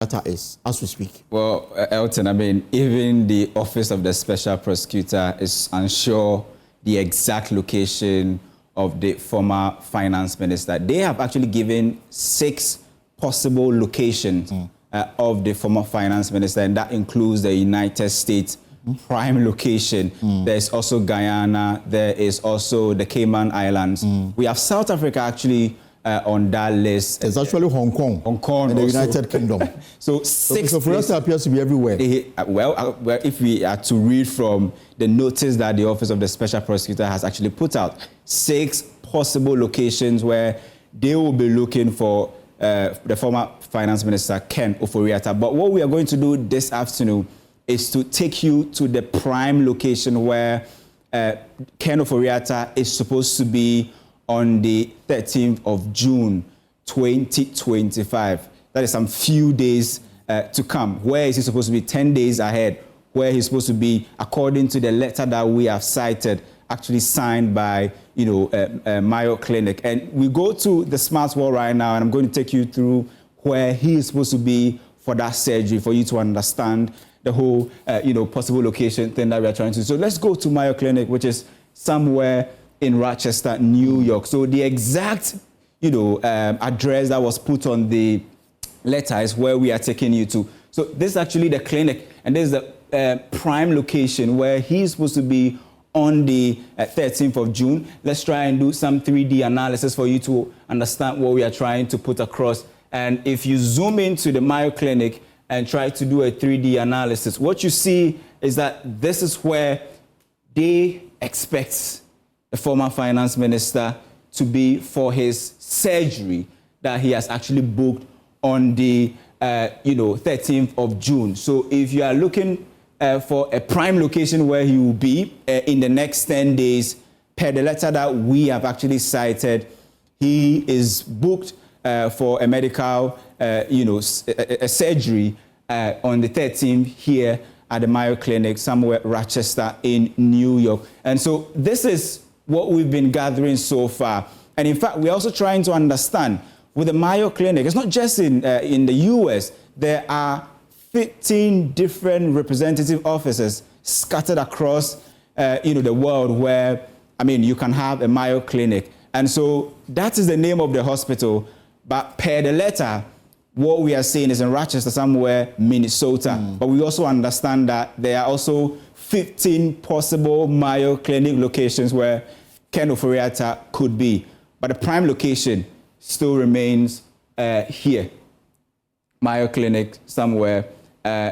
Ofori-Atta is as we speak? Well, Elton, I mean, even the Office of the Special Prosecutor is unsure the exact location of the former finance minister. They have actually given 6 possible locations of the former finance minister, and that includes the United States prime location. There's also Guyana. There is also the Cayman Islands. We have South Africa actually on that list. It's actually Hong Kong. Hong Kong and the also. United Kingdom. So 6. So Ofori-Atta appears to be everywhere. Well, if we are to read from the notice that the Office of the Special Prosecutor has actually put out, 6 possible locations where they will be looking for the former finance minister, Ken Ofori-Atta. But what we are going to do this afternoon is to take you to the prime location where Ken Ofori-Atta is supposed to be on the 13th of June, 2025. That is some few days to come. Where is he supposed to be? 10 days ahead. Where he's supposed to be, according to the letter that we have cited, actually signed by, Mayo Clinic. And we go to the Smart World right now, and I'm going to take you through where he is supposed to be for that surgery, for you to understand the whole, possible location thing that we are trying to do. So let's go to Mayo Clinic, which is somewhere in Rochester, New York. So the exact, address that was put on the letter is where we are taking you to. So this is actually the clinic, and this is the prime location where he's supposed to be on the 13th of June. Let's try and do some 3D analysis for you to understand what we are trying to put across. And if you zoom into the Mayo Clinic and try to do a 3D analysis, what you see is that this is where they expect the former finance minister to be for his surgery that he has actually booked on the 13th of June. So if you are looking for a prime location where he will be in the next 10 days, per the letter that we have actually cited, he is booked for a medical, a surgery on the 13th here at the Mayo Clinic, somewhere Rochester in New York. And so this is what we've been gathering so far. And in fact, we're also trying to understand with the Mayo Clinic, it's not just in the US, there are 15 different representative offices scattered across, the world where, you can have a Mayo Clinic. And so that is the name of the hospital. But per the letter, what we are saying is in Rochester, somewhere, Minnesota. But we also understand that there are also 15 possible Mayo Clinic locations where Ken Ofori-Atta could be. But the prime location still remains here. Mayo Clinic, somewhere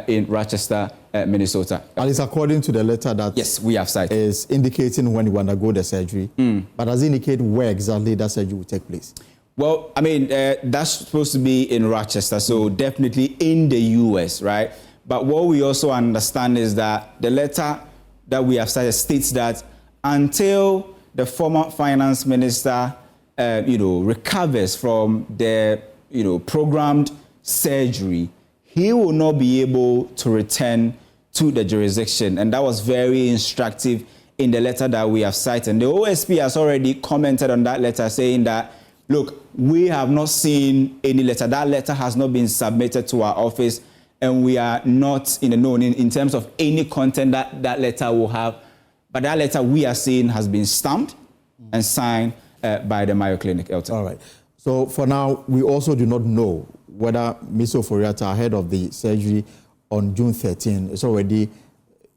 in Rochester, Minnesota. And it's according to the letter that yes, we have cited. Is indicating when you undergo the surgery. But does it indicate where exactly that surgery will take place? Well, that's supposed to be in Rochester, so definitely in the U.S., right? But what we also understand is that the letter that we have cited states that until the former finance minister, recovers from the, programmed surgery, he will not be able to return to the jurisdiction. And that was very instructive in the letter that we have cited. And the OSP has already commented on that letter saying that, look, we have not seen any letter. That letter has not been submitted to our office, and we are not in the know in terms of any content that that letter will have. But that letter we are seeing has been stamped and signed by the Mayo Clinic, Elton. All right. So for now, we also do not know whether Mr. Ofori-Atta, ahead of the surgery on June 13, is already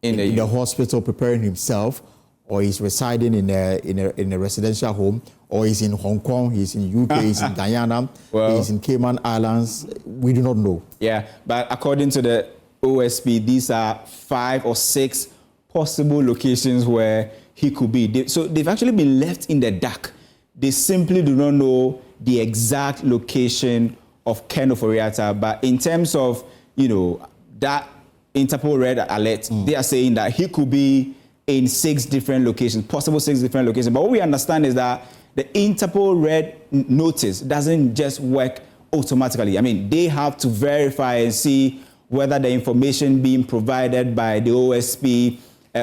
in the hospital preparing himself, or he's residing in a residential home, or he's in Hong Kong, he's in UK, he's in Guyana, he's in Cayman Islands. We do not know. Yeah, but according to the OSP, these are 5 or 6 possible locations where he could be. So they've actually been left in the dark. They simply do not know the exact location of Ken Ofori-Atta. But in terms of, that Interpol Red Alert, they are saying that he could be in 6 different locations, possible 6 different locations. But what we understand is that the Interpol Red Notice doesn't just work automatically. They have to verify and see whether the information being provided by the OSP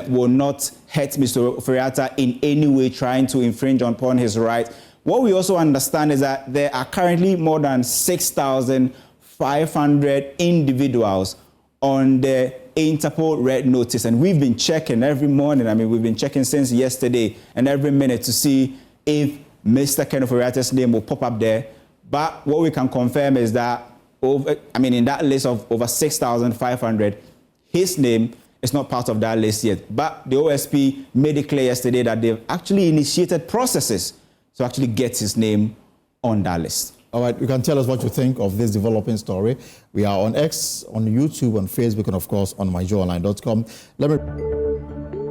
will not hurt Mr. Ofori-Atta in any way, trying to infringe upon his right. What we also understand is that there are currently more than 6,000 500 individuals on the Interpol Red Notice. And we've been checking every morning. I mean, we've been checking since yesterday and every minute to see if Mr. Ken Ofori-Atta's name will pop up there. But what we can confirm is that, in that list of over 6,500, his name is not part of that list yet. But the OSP made it clear yesterday that they've actually initiated processes to actually get his name on that list. All right, you can tell us what you think of this developing story. We are on X, on YouTube, on Facebook, and of course on myjoyonline.com. Let me...